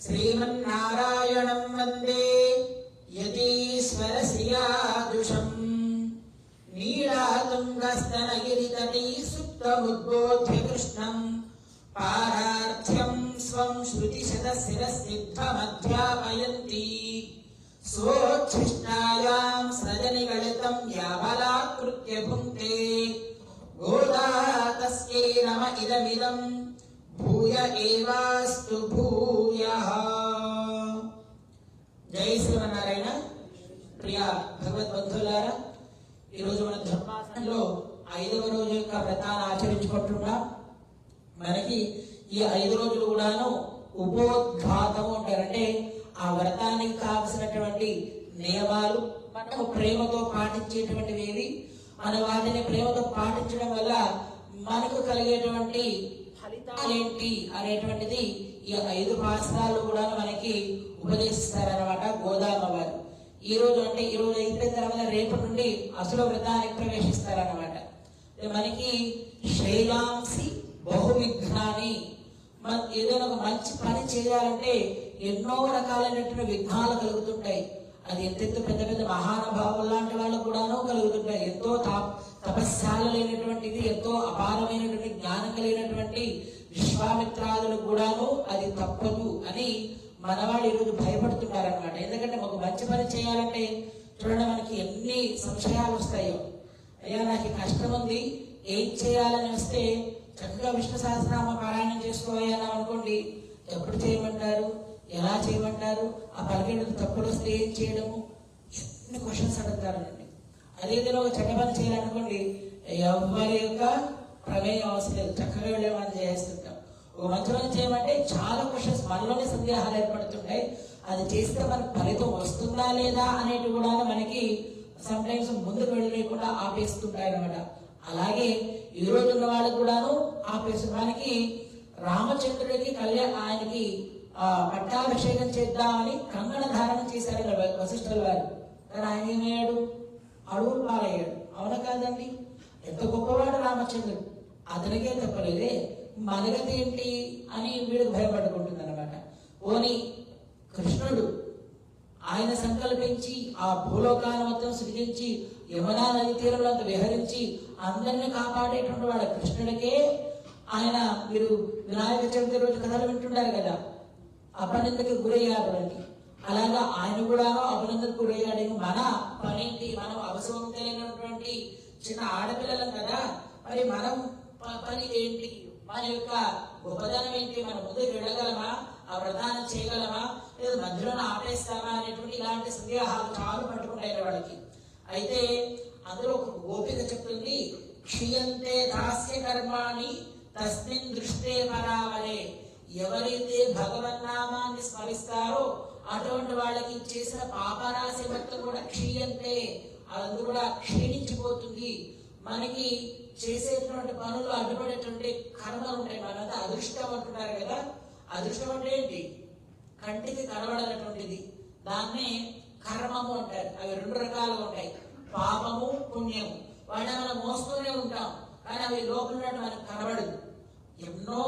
श्रीमन्नारायणं वन्दे यतीश्वरश्रियादुषं नीलातुङ्गस्तनगिरितटी सुप्तमुद्बोध्य कृष्णं पारार्थ्यं स्वं श्रुतिशतशिरसिद्धमध्यापयन्ती स्वोच्छिष्टायां सजनिगलितं याबलाकृत्य भुङ्क्ते गोदा तस्यै नम इदमिदं भूय एवास्तु भूयः। जय శ్రీమన్నారాయణ. ప్రియ భగవద్బంధువులారా, ఈరోజు మన ధర్మాసనంలో 5వ రోజు యొక్క వ్రతాన్ని ఆచరించుకుంటున్నాం. మనకి ఈ 5 రోజులు కూడాను ఉపోద్ఘాతము అంటారంటే ఆ వ్రతానికి కావలసినటువంటి నియమాలు మనము ప్రేమతో పాటించేటువంటివి ఏవి, మన వాటిని ప్రేమతో పాటించడం వల్ల మనకు కలిగేటువంటి ఫలితాలేంటి అనేటువంటిది ఈ 5 పాఠశాలలో కూడా మనకి ఉపదేశిస్తారనమాట గోదామ వారు. ఈ రోజు అంటే ఈ రోజు అయిపోయిన తర్వాత రేపటి నుండి అసలు వ్రతానికి ప్రవేశిస్తారనమాట. మనకి శైలాంసి బహువిఘ్నాన్ని, మన ఏదైనా ఒక మంచి పని చేయాలంటే ఎన్నో రకాలైనటువంటి విఘ్నాలు కలుగుతుంటాయి. అది ఎంతెంత పెద్ద పెద్ద మహానుభావులు లాంటి వాళ్ళకు కూడాను కలుగుతుంటాయి. ఎంతో తపస్సాలు లేనటువంటిది, ఎంతో అపారమైనటువంటి జ్ఞానం కలిగినటువంటి విశ్వామిత్రాదులు కూడాను అది తప్పదు అని మనవాళ్ళు ఈరోజు భయపడుతున్నారనమాట. ఎందుకంటే ఒక మంచి పని చేయాలంటే చూడండి, మనకి ఎన్ని సంశయాలు వస్తాయో. అయ్యా నాకు కష్టం ఉంది, ఏం చేయాలని వస్తే చక్కగా విష్ణు సహస్రనామ పారాయణం చేసుకోవాలన్నా అనుకోండి, ఎప్పుడు చేయమంటారు, ఎలా చేయమంటారు, ఆ పలికేటప్పుడు తప్పులు వస్తే ఏం చేయడము, ఎన్ని క్వశ్చన్స్ అడుగుతారండి. అదేవిధంగా ఒక చెడ్డ పని చేయాలనుకోండి, ఎవరి యొక్క ప్రమేయం అవసరం లేదు, చక్కగా వెళ్ళే మనం చేస్తుంటాం. ఒక మంచి పని చేయమంటే చాలా క్వశ్చన్స్, మనలోనే సందేహాలు ఏర్పడుతుంటాయి. అది చేస్తే మనకు ఫలితం వస్తుందా లేదా అనేటి కూడా మనకి సమ్ టైమ్స్ ముందుకు వెళ్ళలేకుండా ఆపేస్తుంటాయి అనమాట. అలాగే ఈ రోజు ఉన్న వాళ్ళకి కూడాను ఆపేస్తుంది. మనకి రామచంద్రుడికి ఆయనకి పట్టాభిషేకం చేద్దామని కంగణ ధారణ చేశారు వశిష్ఠుల వారు. కానీ ఆయన ఏమయ్యాడు, అడవులు పాలయ్యాడు. అవునా కాదండి? ఎంత గొప్పవాడు రామచంద్రుడు, అతనికే తప్పలేదే, మనగతి ఏంటి అని వీడు భయపడుకుంటుంది అనమాట. ఓని కృష్ణుడు ఆయన సంకల్పించి ఆ భూలోకాన్ని మొత్తం సృజించి యమునా నది తీరంలో విహరించి అందరిని కాపాడేటువంటి వాడు కృష్ణుడికే ఆయన, మీరు వినాయక చవితి రోజు కథలు వింటుంటారు కదా, అపనిందకు గురయ్యాడు అని. అలాగా ఆయన కూడా అపనిందకు గురయ్యాడు. మన పనేంటి, మనం అవసరమైనటువంటి చిన్న ఆడపిల్లలం కదా, మరి మనం పని ఏంటి, మన యొక్క గొప్పదనం ఏంటి, మన ముందుకు వెళ్ళగలమా, ఆ వ్రతాన్ని చేయగలమా, లేదా మధ్యలో ఆపేస్తామా అనేటువంటి ఇలాంటి సందేహాలు చాలా పట్టుకుంటాయి వాడికి. అయితే అందులో ఒక గోపిక చెప్తుంది, క్షీయంతే దాస్య కర్మాణి తస్మిన్ దృష్టే పరావలే. ఎవరైతే భగవన్నామాన్ని స్మరిస్తారో అటువంటి వాళ్ళకి చేసిన పాపరాశి మొత్తం కూడా క్షీయంతే, అది కూడా క్షీణించిపోతుంది. మనకి చేసేటువంటి పనులు అడ్డుపడేటువంటి కర్మలు ఉంటాయి. మనంతా అదృష్టం అంటున్నారు కదా, అదృష్టం అంటే ఏంటి, కంటికి కనబడనటువంటిది, దాన్నే కర్మము అంటారు. అవి 2 రకాలుగా ఉంటాయి, పాపము పుణ్యము. వాటిని మనం మోస్తూనే ఉంటాం, కానీ అవి లోపల మనకు కనబడదు. ఎన్నో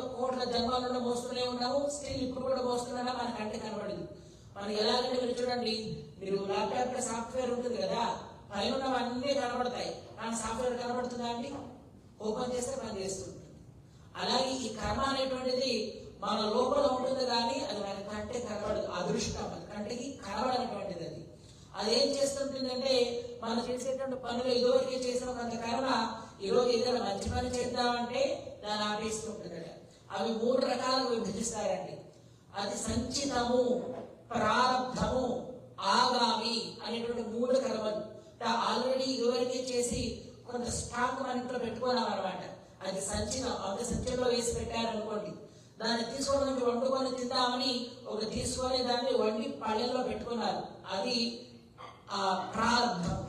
కోట్ల జన్మలను మోస్తూనే ఉన్నాము, స్టిల్ ఇప్పుడు కూడా మోస్తున్నా మన కంటి కనబడదు. మనకి ఎలాగంటే మీరు చూడండి, మీరు ల్యాప్టాప్ లో సాఫ్ట్వేర్ ఉంటుంది కదా, పైన ఉన్నవన్నీ కనబడతాయి, కానీ సాఫ్ట్వేర్ కనబడుతుందా అండి? ఓపెన్ చేస్తే పని చేస్తుంటుంది. అలాగే ఈ కర్మ అనేటువంటిది మన లోపల ఉంటుంది, కానీ అది మన కంటికి కనబడదు. అదృష్టం, కంటికి కనబడనటువంటిది. అదేం చేస్తుంటుందంటే మనం చేసేటువంటి పనులు ఇదివరకే చేసిన కొంత కర్మ ఈరోజు ఏదైనా మంచి పని చేద్దామంటే దాన్ని ఆపేస్తుంటుంది. అవి 3 రకాలుగా విభజిస్తారండి. అది సంచితము, ప్రారంధము, ఆగామి అనేటువంటి 3 కర్మలు. ఆల్రెడీ ఇదివరకే చేసి కొంత స్టాక్ మన ఇంట్లో పెట్టుకున్నాం అనమాట. అది సంచితం. అంత సంచిలో వేసి పెట్టారనుకోండి, దాన్ని తీసుకొని వండుకొని తిందామని తీసుకొని దాన్ని వండి పళ్ళెల్లో పెట్టుకున్నారు. అది ఆ ప్రారంధం.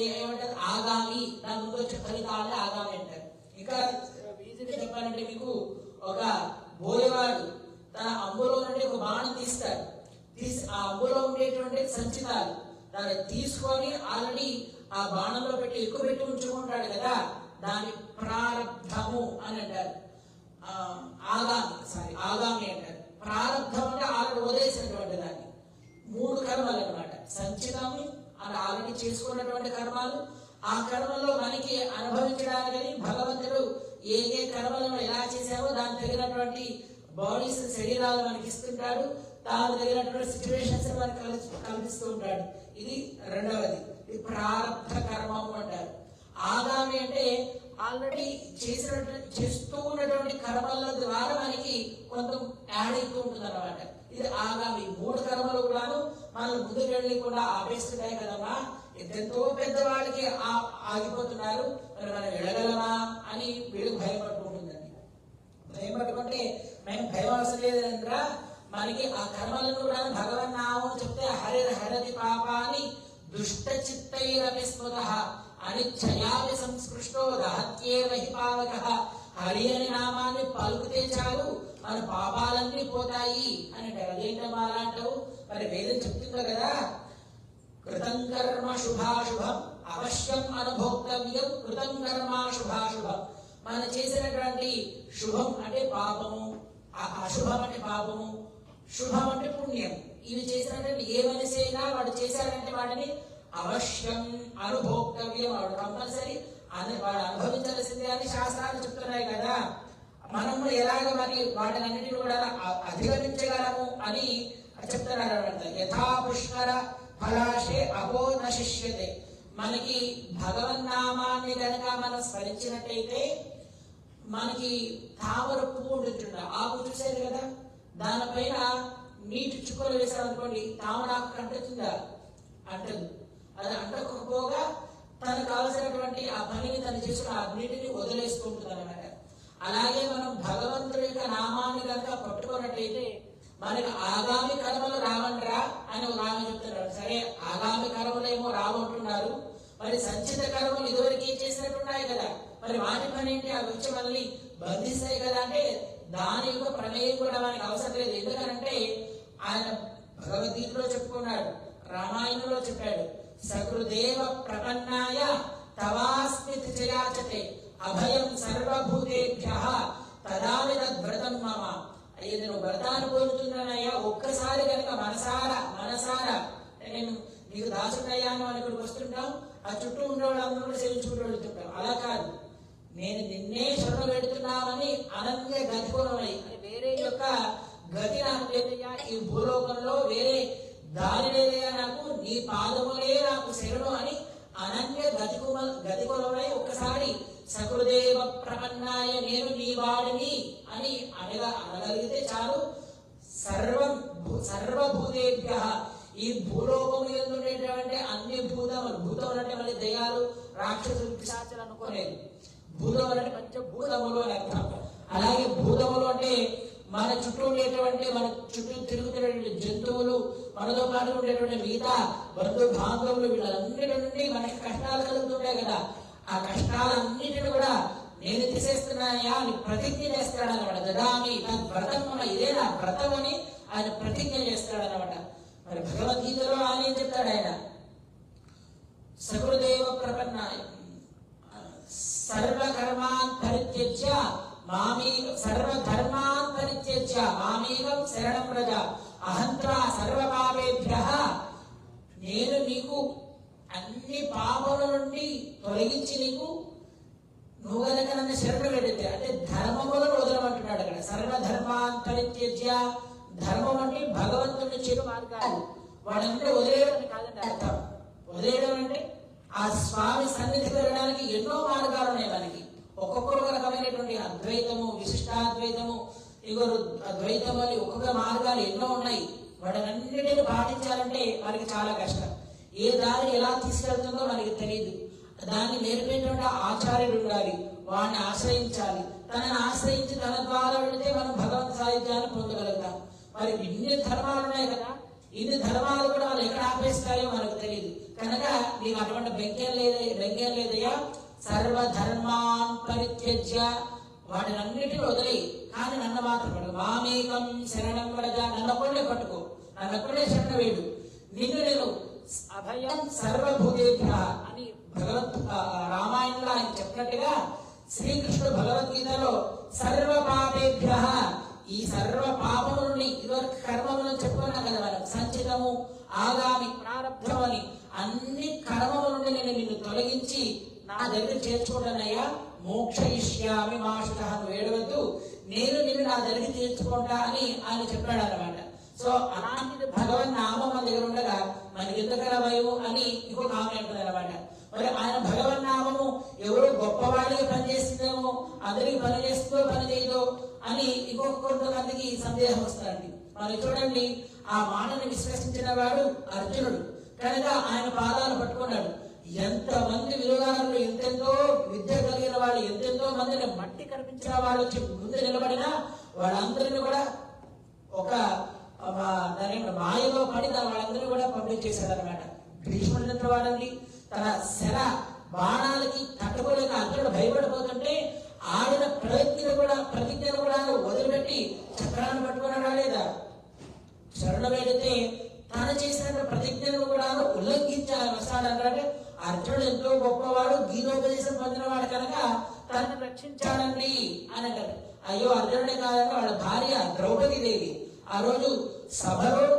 ఏమంటారు ఆగామి, దాని ముందు వచ్చే ఫలితాలని ఆగామి అంటారు. ఇంకా ఈజీగా చెప్పాలంటే మీకు ఒక బోయవాడు తన అంబులో నుండి ఒక బాణం తీస్తాడు. ఆ అంబులో ఉండేటువంటి సంచితాలు దాన్ని తీసుకొని ఆల్రెడీ ఆ బాణంలో పెట్టి ఎక్కువ పెట్టి ఉంచుకుంటాడు కదా, దాని ప్రారంభము అని అంటారు. ఆగామి అంటారు. ప్రారంభం అంటే ఆల్రెడీ వదిలేసినటువంటి దాన్ని. 3 కర్మలు అన్నమాట. సంచితం అని ఆల్రెడీ చేసుకున్నటువంటి కర్మలు, ఆ కర్మలో మనకి అనుభవించడానికి భగవంతుడు ఏ ఏ కర్మలను ఎలా చేశావో దానికి తగినటువంటి బాడీస్ శరీరాలు మనకి ఇస్తుంటాడు, తాను తగినటువంటి సిచ్యువేషన్స్ మనకి కల్పిస్తూ ఉంటాడు. ఇది రెండవది. ఇది ప్రారంభ కర్మము అంటారు. ఆగామి అంటే ఆల్రెడీ చేస్తూ ఉన్నటువంటి కర్మల ద్వారా మనకి కొంత యాడ్ అవుతూ ఉంటుంది అన్నమాట. ఇది ఆగామి. 3 కర్మలు కూడాను మనం ముందుకు వెళ్ళకుండా ఆపేస్తున్నాయి కదమ్మా, ఎంతో పెద్దవాళ్ళకి ఆగిపోతున్నారు, మరి మనం వెళ్ళగలమా అని వీళ్ళకి భయపడుతుంటుందండి. భయం పట్టుకుంటే మేము భయం అవసరం లేదంటారా, మనకి ఆ కర్మలను కూడా భగవన్ నామం చెప్తే హరతి పాపాని దుష్ట చిత్తైరపి స్మృతః అనిచ్చయాపి సంస్పృష్టో దహత్యేవ హి పావకః. హరి అని నామాన్ని పలుకుతే చాలు మన పాపాలన్నీ పోతాయి అని అంటారు. అదేంటమ్మా అలా అంటావు? మరి వేదం చెప్తుందో కదా, కృతం కర్మ శుభాశుభం అవశ్యం అనుభోక్తవ్యం, కృతం కర్మ శుభాశుభం. మనం చేసినటువంటి శుభం అంటే పాపము, అశుభం అంటే పాపము, శుభం అంటే పుణ్యం. ఇవి చేసినటువంటి ఏ మనిషి అయినా వాడు చేశాడంటే వాడిని అవశ్యం అనుభోక్తవ్యం, వాడు కంపల్సరీ వాడు అనుభవించాల్సిందే అని శాస్త్రాలు చెప్తున్నాయి కదా. మనము ఎలాగ మరి వాటిని అన్నిటిని కూడా అధిగమించగలము అని చెప్తున్నారు అనమాట. యథా పుష్కర ఫలాశే అపో నశిష్యతే. మనకి భగవన్నామాన్ని కనుక మనం స్మరించినట్టయితే మనకి తామర పువ్వు ఉంటుండ, ఆకు చూసేది కదా, దానిపైన నీటి చుక్కలు వేసామనుకోండి, తామరాకు కంటుతుందా? అంటదు. అది అంటకపోగా తనకు కావలసినటువంటి ఆ పనిని తను చేసుకుని ఆ నీటిని వదిలేస్తూ ఉంటుంది అనమాట. అలాగే మనం భగవంతుడి యొక్క నామాన్ని కనుక పట్టుకున్నట్టయితే మనకి ఆగామి కర్మలు రావండ్రా అని ఒక ఆమె చెప్తున్నారు. సరే, ఆగామి కర్మలేమో రావంటున్నారు, మరి సంచిత కర్మలు ఇదివరకు చేసినట్టున్నాయి కదా, మరి వాటి పని ఏంటి? అవి వచ్చి మనల్ని బంధిస్తాయి కదా అంటే దాని యొక్క ప్రమేయం కూడా మనకి అవసరం లేదు. ఎందుకనంటే ఆయన భగవద్గీతలో చెప్పుకున్నాడు, రామాయణంలో చెప్పాడు, సకృదేవ ప్రపన్నాయ తవాస్మిత్ చయాచతే అభయం సర్వభూతేభ్యః తదామి తద్వ్రతం మమ. అయ్యా నేను వ్రతాన్ని కోరుతున్నానయ్యా, ఒక్కసారి కనుక మనసారా నేను నీకు దాసుడయ్యాను అని ఇక్కడికి వస్తుంటాం, ఆ చుట్టూ ఉండే వాళ్ళందరూ కూడా సేవించుకుంటూ వెళ్తుంటాం. అలా కాదు, నేను నిన్నే శరణు పెడుతున్నామని అనన్య గతికోణమై, వేరే యొక్క గతి నాకు లేదయ్యా, ఈ భూలోకంలో వేరే దారి లేదయ్యా, నాకు నీ పాదములే నాకు శరణు అని అనన్య గతికోణమై ఒక్కసారి సకృదేవ ప్రపన్నాయ నేను నీ వాడిని అని అనగలిగితే చాలు. సర్వభూతేభ్యః, ఈ భూలోకము యందు ఉండేటువంటి అన్ని భూతములు అంటే మళ్ళీ దయ్యాలు రాక్షసులు పిశాచాలు అనుకోలేదు. భూతములు అంటే పంచభూతములు అని అర్థం. అలాగే భూతములు అంటే మన చుట్టూ ఉండేటువంటి, మన చుట్టూ తిరుగుతున్నటువంటి జంతువులు, మనతో పాటు ఉండేటువంటి మిగతా బంధు బాంధవులు, వీళ్ళన్నిటి నుండి మనకి కష్టాలు కలుగుతుంటాయి కదా, ఆ కష్టాలన్నిటిని కూడా నేను తీసేస్తున్నాయా అని ప్రతిజ్ఞ చేస్తాడనమాట. దదామి తద్వ్రతం మమ, ఇదే నా వ్రతం అని ఆయన ప్రతిజ్ఞ చేస్తాడనమాట. మరి భగవద్గీతలో ఆయన ఏం చెప్తాడు? ఆయన సకృదేవ ప్రపన్నాయ సర్వకర్మాన్ పరిత్యజ్య సర్వధర్మాన్ పరిత్యజ్య మామేకం శరణం వ్రజ అహంత్వా సర్వపాపేభ్యః. నేను నీకు అన్ని పాపముల నుండి తొలగించి నీకు నువ్వు కనుక నన్ను శరణు పెడితే, అంటే ధర్మములను వదలమంటున్నాడు అక్కడ. సర్వధర్మాన్ పరిత్యజ్య, ధర్మం అంటే భగవంతుని చెడు మార్గాలు, వాడంటే వదిలేయడం కాదండి అర్థం. వదిలేయడం అంటే ఆ స్వామి సన్నిధికి వెళ్ళడానికి ఎన్నో మార్గాలు ఉన్నాయి మనకి. ఒక్కొక్కరు రకమైనటువంటి అద్వైతము, విశిష్టాద్వైతము, ఇంకొక ద్వైతం అని ఒక్కొక్క మార్గాలు ఎన్నో ఉన్నాయి. వాటన్నిటిని పాటించాలంటే మనకి చాలా కష్టం. ఏ దారి ఎలా తీసుకెళ్తుందో మనకి తెలియదు. దాన్ని నేర్పేటువంటి ఆచార్యుడు ఉండాలి, వాడిని ఆశ్రయించాలి. తనని ఆశ్రయించి తన ద్వారా వెళితే మనం భగవంతు సాహిత్యాన్ని పొందగలుగుతాం. మరి ఇన్ని ధర్మాలు ఉన్నాయి కదా, ఇన్ని ధర్మాలు కూడా వాళ్ళు ఎక్కడ ఆపేస్తాయో మనకు తెలియదు. కనుక నీకు అటువంటి బెంకేం లేదయ్యా. సర్వధర్మాన్ పరిత్యజ్య, వాటిని అన్నిటిని వదిలి కానీ నన్ను మాత్రం పట్టుకో. మామేకం శరణం వ్రజ, నన్నొక్కడే పట్టుకో, నన్నొక్కడే శరణ వేడు. నిన్ను నేను అభయం సర్వభూతేభ్య అని రామాయణంలో ఆయన చెప్పినట్టుగా శ్రీకృష్ణుడు భగవద్గీతలో సర్వ పాపేభ్య, ఈ సర్వ పాపము నుండి ఇదివరకు కర్మములను చెప్పుకున్నాం కదా మనం, సంచితము ఆగామి ప్రారంభం అని అన్ని కర్మముల నుండి నేను నిన్ను తొలగించి నా దగ్గర చేర్చుకుంటానయ్యా. మోక్షయిష్యామి మా శుచః, వేడవద్దు, నేను నిన్ను నా దగ్గర చేర్చుకుంటా అని ఆయన చెప్పాడు అన్నమాట. సో అలాంటిది భగవన్ నామం మన దగ్గర ఉండగా మనకి ఎందుకలా భయం అని ఇంకో కామెంట్ ఉంటుంది అనమాట. మరి ఆయన భగవన్ నామము ఎవరో గొప్పవాళ్ళకి పనిచేస్తుందేమో, అందరికి పని చేస్తుందో పని చేయదో అని ఇంకొక కొంతమందికి సందేహం వస్తుందండి. మరి చూడండి, ఆ మాటను విశ్వసించిన వాడు అర్జునుడు కనుక ఆయన పాదాలు పట్టుకున్నాడు. ఎంతమంది విలువలు, ఎంతెంతో విద్య కలిగిన వాళ్ళు, ఎంతెంతో మందిని మట్టి కనిపించిన వాళ్ళు వచ్చి ముందు నిలబడినా వాళ్ళందరినీ కూడా ఒక మాయలో పడి వాళ్ళందరినీ కూడా పంపించేశాడు అనమాట. భీష్ముడు వాడండి తన శర బాణాలకి తట్టుకోలేక అర్జునుడు భయపడిపోతుంటే ఆడిన ప్రతిజ్ఞను కూడా వదిలిపెట్టి చక్రాన్ని పట్టుకున్నాడా లేదా? శరణ వేడితే తాను చేసిన ప్రతిజ్ఞను కూడా ఉల్లంఘించాలి వస్తాడంటే అర్జునుడు ఎంతో గొప్పవాడు, గీతోపదేశం పొందినవాడు కనుక తనను రక్షించాడండి అని అంటారు. అయ్యో అర్జునుడే కాదంటే వాళ్ళ భార్య ద్రౌపది దేవి ఆ రోజు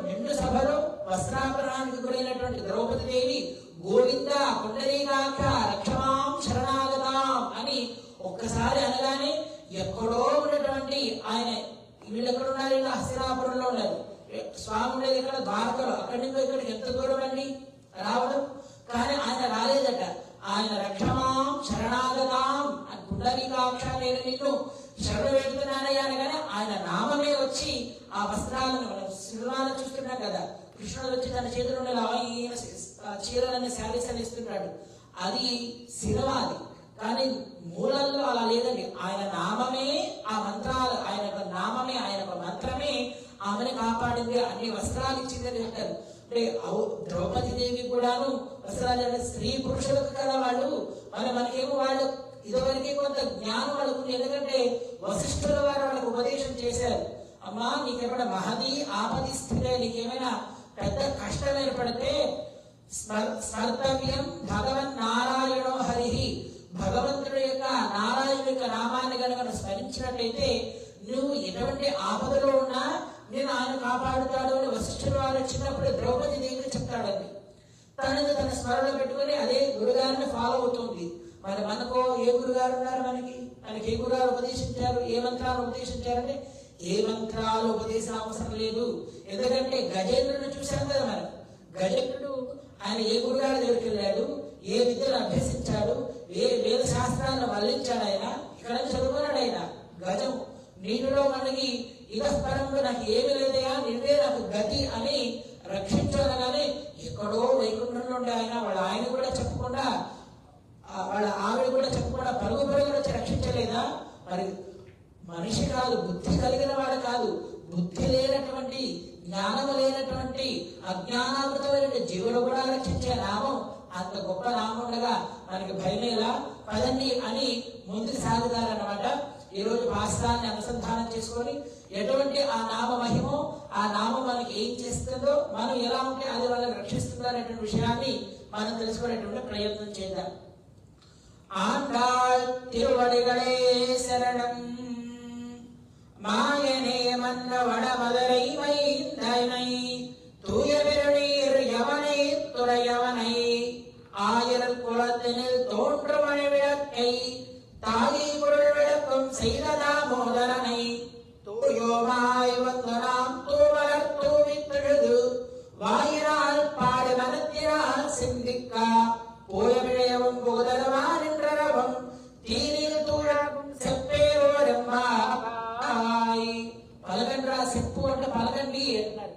నిండు సభలో వస్త్రాపరానికి గురైనటువంటి ద్రౌపది దేవి గోవింద పుండరీకాక్ష రక్షమాం శరణాగతాం అని ఒక్కసారి అనగానే ఎక్కడో ఉన్నటువంటి ఆయన, వీళ్ళు ఎక్కడ ఉన్నారు? ఇలా హస్తినాపురంలో ఉన్నారు. స్వామి ఉండేది ఇక్కడ ద్వారకలో, అక్కడి నుంచి ఇక్కడికి ఎంత దూరం అండి రావడం. కానీ ఆయన రాలేదట. ఆయన రక్షమాం శరణాగతాం అని పుండరీకాక్ష, నేను నిన్ను శరణ పెడుతున్నానయ్యా అనగానే ఆయన నామమే వచ్చి ఆ వస్త్రాలను మనం సినిమాలో చూస్తున్నాం కదా, కృష్ణుడు వచ్చి తన చేతులు చీరలన్నీ శారీసలిస్తున్నాడు. అది సినిమా అది, కానీ మూలంలో అలా లేదండి. ఆయన నామమే ఆ మంత్రాలు, ఆయన నామమే, ఆయన మంత్రమే ఆమెను కాపాడింది, అన్ని వస్త్రాలు ఇచ్చిందని చెప్తారు. అంటే ద్రౌపది దేవి కూడాను వస్త్రాలు స్త్రీ పురుషులకు కదా వాళ్ళు. మనకేమో వాళ్ళు ఇదివరకే కొంత జ్ఞానం అడుగుతుంది. ఎందుకంటే వశిష్ఠుల వారు వాళ్ళకు ఉపదేశం చేశారు. అమ్మా నీకేమైనా మహది ఆపది స్థితే, నీకేమైనా పెద్ద కష్టం ఏర్పడితే స్మర్తవ్యం భగవన్ నారాయణో హరి, భగవంతుడి యొక్క నారాయణుడి యొక్క నామాన్ని కనుక స్మరించినట్లయితే నువ్వు ఎటువంటి ఆపదలో ఉన్నా నేను ఆయన కాపాడుతాడు అని వశిష్ఠుల వారు వచ్చినప్పుడు ద్రౌపది దేవికి చెప్తాడండి. తన స్మరణ పెట్టుకుని అదే గురుగారిని ఫాలో అవుతుంది. మరి మనకు ఏ గురుగారు ఉన్నారు? మనకి ఏ గురుగారు ఉపదేశించారు? ఏ మంత్రాలు ఉపదేశించారంటే ఏ మంత్రాలు ఉపదేశం అవసరం లేదు. ఎందుకంటే గజేంద్రుడిని చూశాం కదా మనం. గజేంద్రుడు ఆయన ఏ గురుగారు దగ్గరికి వెళ్ళాడు, ఏ విద్యను అభ్యసించాడు, ఏ వేద శాస్త్రాలను వల్లించాడు ఆయన, ఇక్కడ చదువుకున్నాడు ఆయన. గజం నీటిలో మనకి ఇదపరంగా నాకు ఏమి లేదయా, నిన్నే నాకు గతి అని రక్షించాలగానే ఎక్కడో వైకుంఠంలో ఉండే ఆయన కూడా చెప్పకుండా, వాళ్ళ ఆవిడ కూడా చెప్పకుండా పరుగు వచ్చి రక్షించలేదా? మరి మనిషి కాదు, బుద్ధి కలిగిన వాడు కాదు, బుద్ధి లేనటువంటి జ్ఞానము లేనటువంటి అజ్ఞానామృతమైన జీవులు కూడా రక్షించే నామం అంత గొప్ప నామం ఉండగా మనకి భయమేలా? పదండి అని ముందుకు సాగుతారన్నమాట. ఈ రోజు భాస్కరాన్ని అనుసంధానం చేసుకొని ఎటువంటి ఆ నామ మహిమో, ఆ నామం మనకి ఏం చేస్తుందో, మనం ఎలా ఉంటే అది వాళ్ళని రక్షిస్తుందో అనేటువంటి విషయాన్ని మనం తెలుసుకునేటువంటి ప్రయత్నం చేద్దాం. ஆண்டாள் திருவடிகளே சரணம். மாயனே மன்ன வடமதுரை மைந்தனை தூய பெருநீர் யவனை துறையவனை ஆயிரம் குலத்தினில் தோன்றுமணி விளக்கை தாயை பொருள் விளக்கம் செய்த தாமோதரனை தூயோமாய் வந்து நாம் தூவலர் தூவி தொழுது வாயினால் பாடு மனத்தினால் சிந்திக்கா போய விளையவும் போதரவான் என்றரவும் தீனில் தூழகும் செப்பேரோரమ్మాయి. పలకండ్రా, చెప్పు అంటే పలకండి అంటారు.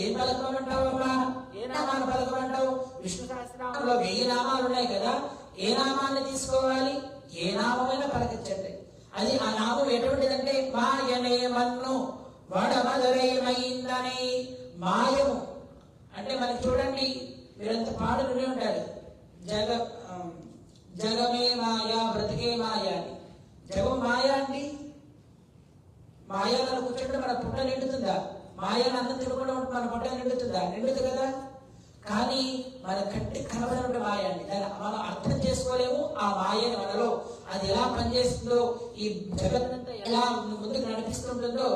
ఏం పలకమంటావమ్మా? ఏ నామాన్ని పలకమంటావు? విష్ణు సహస్రనామంలో 1000 నామాలు ఉన్నాయి కదా, ఏ నామాన్ని తీసుకోవాలి? ఏ నామమైనా పలకించండి. అది ఆ నామం ఎటువంటిదంటే మాయనే మన్ను వడమదురై మైందనే. మాయము అంటే మనకి చూడండి, మీరంతా పాడుతూనే ఉంటారు, జగమే మాయా బ్రతికే మాయా అని. జగం మాయా అండి. మాయాలను కూర్చుంటే మన పుట్ట నిండుతుందా? మాయాను అన్నం తినకుండా ఉంటే మన పుట్ట నిండుతుందా? నిండుతుంది కదా. కానీ మన కంటి కనబడినట్టు మాయ అండి. దాన్ని మనం అర్థం చేసుకోలేము. ఆ మాయని మనలో అది ఎలా పనిచేస్తుందో, ఈ జగత్తంతా ఎలా ముందుకు నడిపిస్తుంటుందో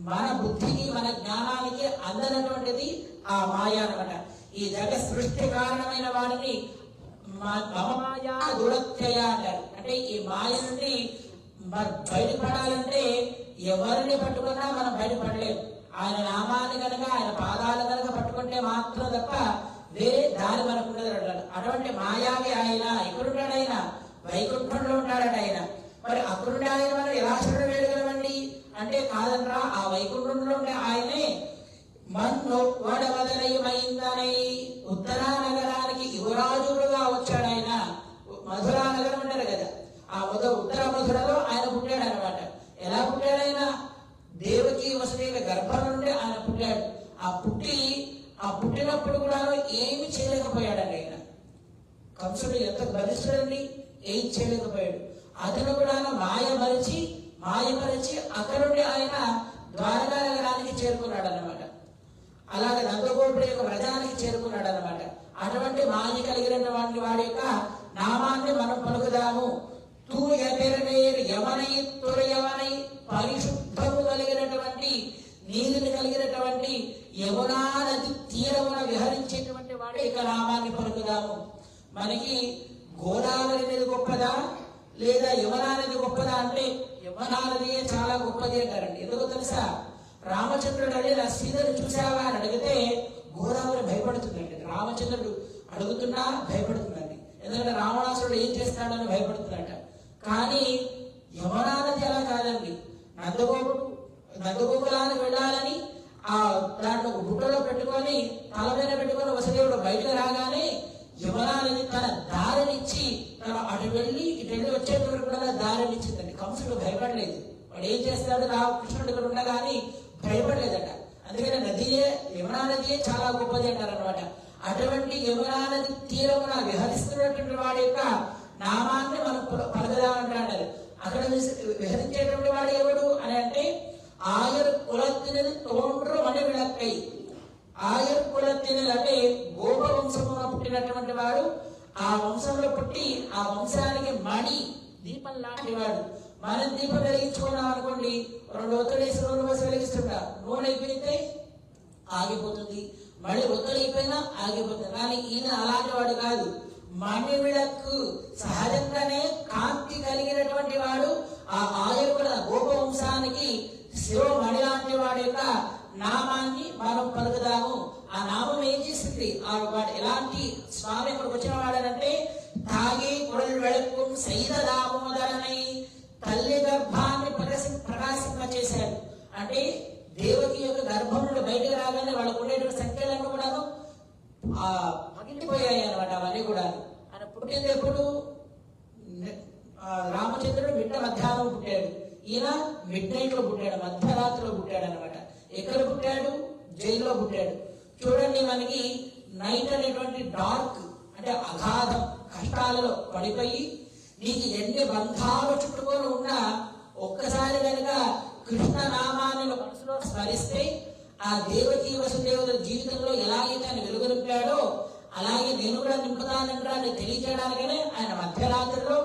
మన బుద్ధికి మన జ్ఞానానికి అందనటువంటిది ఆ మాయ అనమాట. ఈ జగత్ సృష్టి కారణమైన వాడిని మాయా దురత్యయ అంటారు. అంటే ఈ మాయ నుండి బయటపడాలంటే ఎవరిని పట్టుకున్నా మనం బయటపడలేము. ఆయన నామాన్ని కనుక, ఆయన పాదాలు కనుక పట్టుకుంటే మాత్రం తప్ప వేరే దారి మనకు ఉండదు అంటారు. అటువంటి మాయావి ఆయన. ఎక్కడుంటాడు ఆయన? వైకుంఠంలో ఉంటాడట ఆయన. మరి అక్కడుండే ఆయన మనం ఎలా శరణ వేయగలమండి అంటే, కాదనరా, ఆ వైకుంఠంలో ఉండే ఆయనే మన్ను వడవదనయమైందనై ఉత్తరా నగరానికి యువరాజుడుగా వచ్చాడు ఆయన. మధురా నగరం అంటారు కదా, ఆ ఉత్తర మధురలో ఆయన పుట్టాడు అనమాట. ఎలా పుట్టాడు ఆయన? దేవకి వసుదేవ గర్భం నుండి ఆయన పుట్టాడు. ఆ పుట్టినప్పుడు కూడా ఏమి చేయలేకపోయాడండి ఆయన. కంసుడు ఎంత బలిష్ఠుడండి, ఏం చేయలేకపోయాడు. అతను కూడా మాయపరిచి అక్కడ నుండి ఆయన ద్వారకా నగరానికి చేరుకున్నాడు అన్నమాట. అలాగే నందగోపుడి యొక్క వ్రజానికి చేరుకున్నాడు అన్నమాట. అటువంటి మాయ కలిగిన వాడి యొక్క నామాన్ని మనం పలుకుదాము. యమనై తురయవనై పరిశుద్ధము కలిగినటువంటి నీతిని కలిగినటువంటి యమునా నది తీరమున విహరించేటువంటి వాడి యొక్క నామాన్ని పలుకుదాము. మనకి గోదావరి నది గొప్పదా లేదా యమునా నది గొప్పదా అంటే యమునా నదియే చాలా గొప్పది అంటారండి. ఎందుకో తెలుసా? రామచంద్రుడు అడిగిన సీతను చూసావా అని అడిగితే గోదావరి భయపడుతుందండి. రామచంద్రుడు అడుగుతున్నా భయపడుతుందండి. ఎందుకంటే రావణాసురుడు ఏం చేస్తాడని భయపడుతుందట. కానీ యమునా నది అలా కాదండి. నందగోకులానికి వెళ్ళాలని ఆ దాంట్లో గుట్టలో పెట్టుకొని తల మీద పెట్టుకొని వసుదేవుడు బయటకు రాగానే యమునా నది తన దారినిచ్చి అటు వెళ్ళి వచ్చేటప్పుడు కూడా దారినిచ్చిందండి. కంసుడు భయపడలేదు. వాడు ఏం చేస్తాడు? రామకృష్ణుడు ఇక్కడ ఉండగాని భయపడలేదట. అందుకని యమునా నదియే చాలా గొప్పది అంటారు అనమాట. అటువంటి యమునా నది తీరమున విహరిస్తున్నటువంటి వాడి యొక్క నామాన్ని మనం పలకదామంటారు. అక్కడ విహరించేటువంటి వాడు ఎవడు అని అంటే, ఆయర్ కులత్తినది తోండ్రు మణి విளக்கை. ఆయర్ కులత్తినది అంటే గోప వంశంలో పుట్టినటువంటి వాడు. ఆ వంశంలో పుట్టి ఆ వంశానికి మణి దీపం లాంటి వాడు. మనం దీపం వెలిగించుకున్నాం అనుకోండి, 2 ఒత్తులేసి 2 బస్సు వెలిగిస్తుంటా, నూనె అయిపోయితే ఆగిపోతుంది, మళ్ళీ ఒత్తులైపోయినా ఆగిపోతుంది. కానీ ఈయన అలాంటి వాడు కాదు. మణి విளக்கு సహజంగానే కాంతి కలిగినటువంటి వాడు. ఆ ఆయుర్వేద గోప వంశానికి శివమణి లాంటి వాడి యొక్క నామాన్ని మనం పలుకుదాము. ఆ నామం ఏం చేసింది? వాడు ఎలాంటి స్వామి ఇక్కడికి వచ్చిన వాడనంటే, తాగి కుడలు వెళక్కుం సైద దామోదరనై తల్లి గర్భాన్ని ప్రకాశింపచేశాడు. అంటే దేవకి యొక్క గర్భం నుండి బయటకు రాగానే వాళ్ళకు ఉండేటువంటి సంఖ్యలన్నీ కూడా పగిలిపోయాయి అనమాట. అవన్నీ కూడా ఆయన పుట్టింది ఎప్పుడు? రామచంద్రుడు మధ్యాహ్నం పుట్టాడు. ఈయన మిడ్ నైట్ లో పుట్టాడు, మధ్యరాత్రిలో పుట్టాడు అనమాట. ఎక్కడ పుట్టాడు? జైల్లో పుట్టాడు. చూడండి, మనకి నైట్ అనేటువంటి డార్క్ అంటే అగాధం, కష్టాలలో పడిపోయి నీకు ఎన్ని బంధాలు చుట్టుకొని ఉన్నా ఒక్కసారి కనుక కృష్ణ నామాన్ని మనసులో స్మరిస్తే ఆ దేవకీ వసుదేవుల జీవితంలో ఎలాగైతే ఆయన వెలుగు నింపాడో అలాగే నేను కూడా నింపుతానంటాన్ని తెలియజేయడానికనే ఆయన మధ్యరాత్రిలో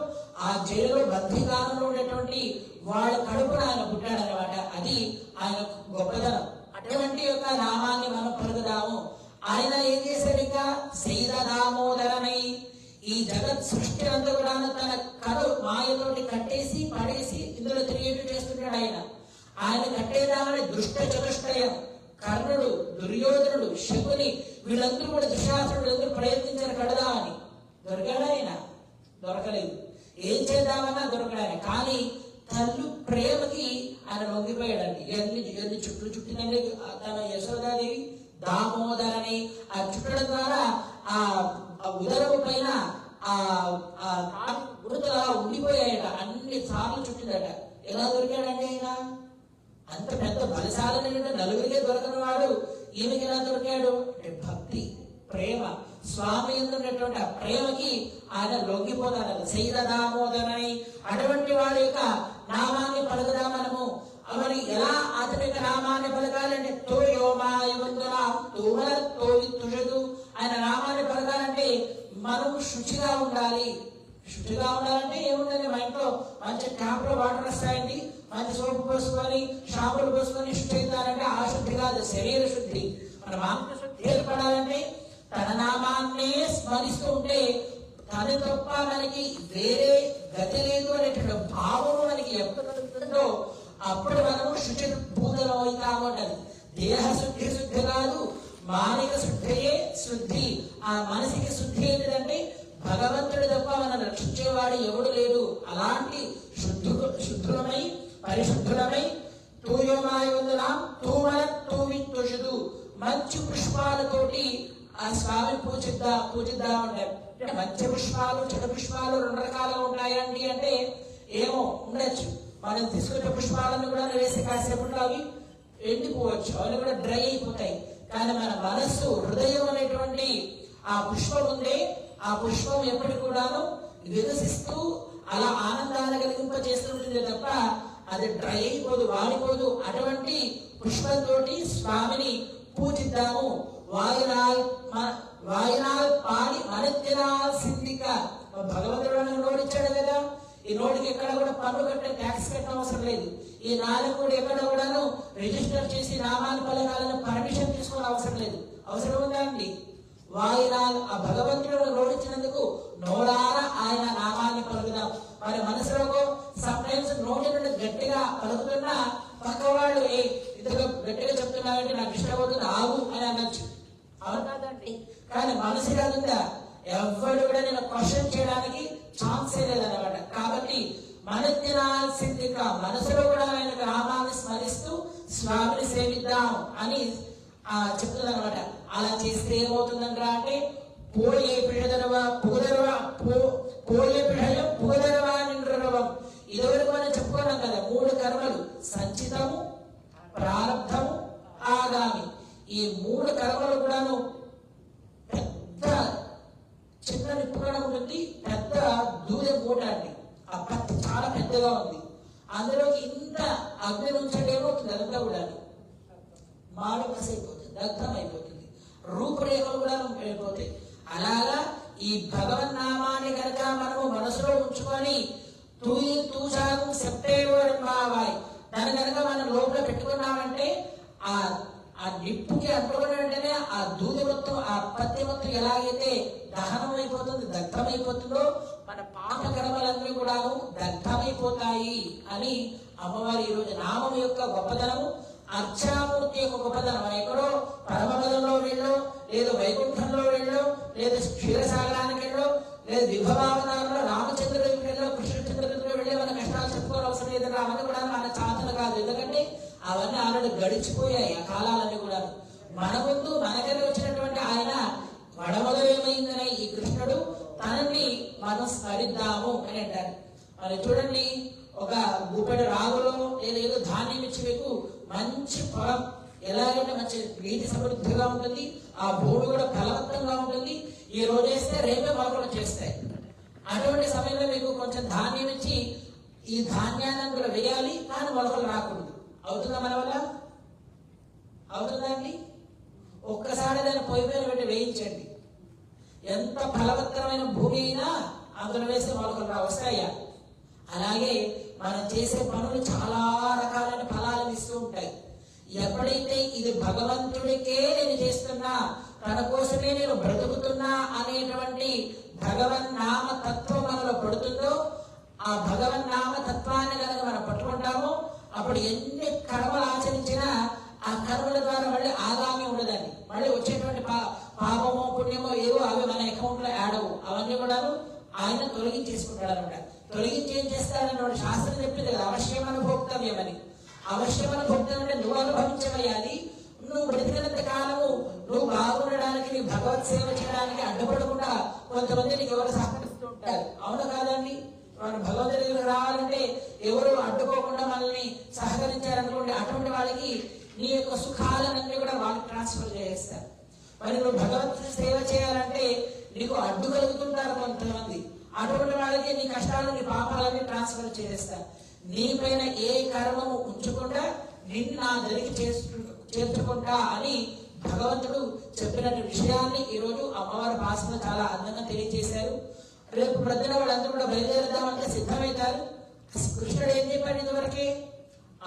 ఆ జైలులో బంధికాలంలో ఉండేటువంటి వాళ్ళ కడుపున ఆయన పుట్టాడనమాట. అది ఆయన గొప్పతనం. అటువంటి యొక్క నామాన్ని మనం పలుకుదాము. ఆయన ఏం చేశాడు? ఇంకా సైద దామోదరనై ఈ జగత్ సృష్టి అంతా కూడా తన కడు మాయతోటి కట్టేసి పడేసి ఇందులో తిరిగేట్టు చేస్తున్నాడు ఆయన. ఆయన కట్టేదామని దుష్ట చతుష్టయం, కర్ణుడు, దుర్యోధనుడు, శకుని వీళ్ళందరూ కూడా దుశ్శాసనుడు అందరూ ప్రయత్నించారు కడదామని. దొరకాడు ఆయన? దొరకలేదు. ఏం చేద్దామన్నా దొరకడాయన. కానీ తల్లి ప్రేమకి ఆయన లొంగిపోయాడండి. ఎన్ని చుట్టినండి తన యశోదాదేవి దామోదరని ఆ చుట్టడం ద్వారా ఆ ఉదరము పైన ఆ గుర్తులు అలా ఉండిపోయాయట. అన్ని సార్లు చుట్టిందట. ఎలా దొరికాడండి ఆయన? అంత పెద్ద బలశాలని నలుగురికే దొరకని వాడు ఈయనకి ఎలా దొరికాడు అంటే భక్తి ఎందున్నటువంటి ఆ ప్రేమకి ఆయన లొంగిపోతారు. శైల దామోదరని అటువంటి వాడి యొక్క నామాన్ని పలుకుదా మనము. మరి ఎలా అతని యొక్క నామాన్ని పలకాలంటే ఆయన నామాన్ని పలకాలంటే మనం శుచిగా ఉండాలి. శుచిగా ఉండాలంటే ఏముందండి, మా ఇంట్లో మంచి ట్యాప్ లో వాటర్ వస్తాయండి, మంచి సోపు పోసుకొని షాంపులు పోసుకొని శుద్ధి అవుతారంటే ఆ శుద్ధి కాదు, శరీర శుద్ధి. మన మానసిక శుద్ధి ఏర్పడాలంటే తన నామాన్నే స్మరిస్తూ ఉంటే తన తప్ప మనకి వేరే గతి లేదు అనేటువంటి భావం మనకి ఎప్పుడు కలుగుతుందో అప్పుడు మనము శుచి భూతలం అవుతాము అంటారు. దేహ శుద్ధి శుద్ధి కాదు, మానసిక శుద్ధియే శుద్ధి. ఆ మనసికి శుద్ధి ఏంటిదంటే భగవంతుడి తప్ప మనం రక్షించేవాడు ఎవడు లేడు. అలాంటి శుద్ధులమై పరిశుద్ధులమై తూవితుషుడు మంచి పుష్పాలతోటి ఆ స్వామి పూజిద్దా ఉంటారు. అంటే మంచి పుష్పాలు చెడు పుష్పాలు రెండు రకాలుగా ఉంటాయండి అంటే ఏమో ఉండొచ్చు. మనం తీసుకునే పుష్పాలను కూడా వేసి కాసేపట్లో అవి ఎండిపోవచ్చు, అవి కూడా డ్రై అయిపోతాయి. కానీ మన మనస్సు హృదయం అనేటువంటి ఆ పుష్పం ఉందే, ఆ పుష్పం ఎప్పటికి కూడాను వికసిస్తూ అలా ఆనందాన్ని కలిగింప చేస్తుంటుంది తప్ప అది డ్రై అయిపోదు, వాడిపోదు. అటువంటి పుష్పంతో స్వామిని పూజిద్దాము. వాయునాల్ పాడి మనతినాల్ సింధిక. భగవంతుడు నోడిచ్చాడు కదా, ఈ నోటికి ఎక్కడ కూడా పన్ను కట్టే ట్యాక్స్ కట్టడం అవసరం లేదు. ఈ నాలుగు కూడా ఎక్కడ కూడాను రిజిస్టర్ చేసి నామాన్ని పలకాలని పర్మిషన్ తీసుకోవడం అవసరం లేదు. అవసరం ఉందా అండి? వాయునాల్ ఆ భగవంతుడు నోడిచ్చినందుకు నోడారా ఆయన నామాన్ని పలుకుదాం. మరి మనసులో సమ్ టైమ్స్ నోటి నుండి గట్టిగా పలుకుతున్నా పక్క వాళ్ళు ఇంతగా గట్టిగా చెప్తున్నారంటే నాకు ఇష్టపడుతుంది ఆగు అని అనొచ్చు, అవును కాదండి? కానీ మనసు కాదుందా, ఎవరు కూడా నేను క్వశ్చన్ చేయడానికి ఛాన్సే లేదన్నమాట. కాబట్టి మనతినాల్సింది మనసులో కూడా ఆయన నామాన్ని స్మరిస్తూ స్వామిని సేవిద్దాం అని చెప్తుంది అనమాట. అలా చేస్తే ఏమవుతుందంట అంటే పోయే పిడదరవా నిండ్రవం. ఇదివరకు మనం చెప్పుకున్నాం కదా, 3 కర్మలు సంచితము, ప్రారబ్ధము, ఆగామి. ఈ 3 కర్మలు కూడాను పెద్ద చిన్న నిప్పుగా ఉంటుంది, పెద్ద దూదె మూట అండి. ఆ పత్తి చాలా పెద్దగా ఉంది, అందులోకి ఇంత అగ్ని నుంచండి ఏమవుతుంది, అదంతా కూడా మాడుకసైపోతుంది, దగ్ధం అయిపోతుంది, రూపురేఖలు కూడా వెళ్ళిపోతాయి. అలాగా ఈ భగవన్ నామాన్ని కనుక మనము మనసులో ఉంచుకొని తూచాకు సెప్టేవాడు మావాయి దాని కనుక మనం లోపల పెట్టుకున్నామంటే ఆ నిప్పుకి అంటుకున్న వెంటనే ఆ దూది మొత్తం ఆ పత్తి మొత్తం ఎలాగైతే దహనం అయిపోతుంది, దగ్ధమైపోతుందో మన పాప కర్మలన్నీ కూడా దగ్ధమైపోతాయి అని అమ్మవారి ఈరోజు నామం యొక్క గొప్పతనము, అర్చామూర్తి యొక్క గొప్పతనం. ఎక్కడో పరమపదంలో వెళ్ళో, లేదు వైకుంఠంలో వెళ్ళో, లేదు క్షీరసాగరానికి వెళ్ళో, లేదు విభవావతారంలో రామచంద్రుడికి వెళ్ళో, కృష్ణచంద్రుడికి వెళ్ళి మన కష్టాలు చెప్పుకోవడం అవసరం లేదని అవన్నీ కూడా మన చాతన కాదు. ఎందుకంటే అవన్నీ ఆల్రెడీ గడిచిపోయాయి ఆ కాలాలన్నీ కూడా. మన ముందు మనకనే వచ్చినటువంటి ఆయన వడమొదలేమైందని ఈ కృష్ణుడు తనని మనం స్మరిద్దాము అని అంటారు. మరి చూడండి, ఒక గుప్పెడు రాగులో లేదా ఏదో ధాన్యం ఇచ్చి మీకు మంచి పొలం ఎలాగంటే మంచి నీటి సమృద్ధిగా ఉంటుంది, ఆ భూమి కూడా ఫలవంతంగా ఉంటుంది. ఈ రోజు వేస్తే రేపే మొలకలు చేస్తాయి. అటువంటి సమయంలో మీకు కొంచెం ధాన్యం ఇచ్చి ఈ ధాన్యాన్ని కూడా వేయాలి, కానీ మొలకలు రాకూడదు. అవుతుందా మన వల్ల? అవుతుందా అండి? ఒక్కసారి దాన్ని పొయ్యి మీద పెట్టి వేయించండి, ఎంత ఫలవత్తరమైన భూమి అయినా అందులో వేసే మొలకలు వస్తాయా? అలాగే మనం చేసే పనులు చాలా రకాలైన ఫలాలను ఇస్తూ ఉంటాయి. ఎప్పుడైతే ఇది భగవంతుడికే నేను చేస్తున్నా, తన కోసమే నేను బ్రతుకుతున్నా అనేటువంటి భగవన్ నామ తత్వం మనలో పడుతుందో, ఆ భగవన్ నామ తత్వాన్ని కనుక మనం పట్టుకుంటామో అప్పుడు ఎన్ని కర్మలు ఆచరించినా ఆ కర్మల ద్వారా మళ్ళీ ఆగామి ఉండదండి. మళ్ళీ వచ్చేటువంటి పాపమో పుణ్యమో ఏవో అవి మన అకౌంట్ లో యాడ్ అవ్వు, అవన్నీ కూడా ఆయన తొలగించేసుకుంటాడు అనమాట. తొలగించి ఏం చేస్తాడని శాస్త్రం చెప్పింది కదా, అవశ్యమైన భోక్తవ్యమని. అవశ్యమైన భోక్తం అంటే నువ్వు అనుభవించవయ్యాది. నువ్వు బ్రతికినంత కాలము నువ్వు బాగుండడానికి, నీ భగవత్ సేవ చేయడానికి అడ్డుపడకుండా కొంతమంది నీకు ఎవరు సహకరిస్తూ ఉంటారు, అవును కాదండి? మనం భగవంతుడి దగ్గర రావాలంటే ఎవరు అడ్డుకోకుండా మనల్ని సహకరించారనుకోండి, అటువంటి వాళ్ళకి నీ యొక్క సుఖాలన్నీ కూడా వాళ్ళకి ట్రాన్స్ఫర్ చేస్తారు. మరి నువ్వు భగవంతుని సేవ చేయాలంటే నీకు అడ్డు కలుగుతుంటారు కొంతమంది. అటువంటి వాళ్ళకి నీ కష్టాలు నీ పాపాలని ట్రాన్స్ఫర్ చేస్తా. నీ పైన ఏ కర్మము ఉంచకుండా నిన్ను నా దగ్గరికి చేర్చుకుంటా అని భగవంతుడు చెప్పినట్టు విషయాన్ని ఈరోజు అమ్మవారి భాషలో చాలా అందంగా తెలియజేశారు. రేపు ప్రజల వాళ్ళందరూ కూడా బయలుదేరదామంటే సిద్ధమవుతారు. కృష్ణుడు ఏం చెప్పాడు ఇంతవరకే?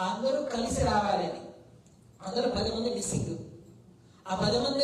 అందరూ కలిసి రావాలని. అందరూ 10 మంది మిస్సింగ్. ఆ 10 మంది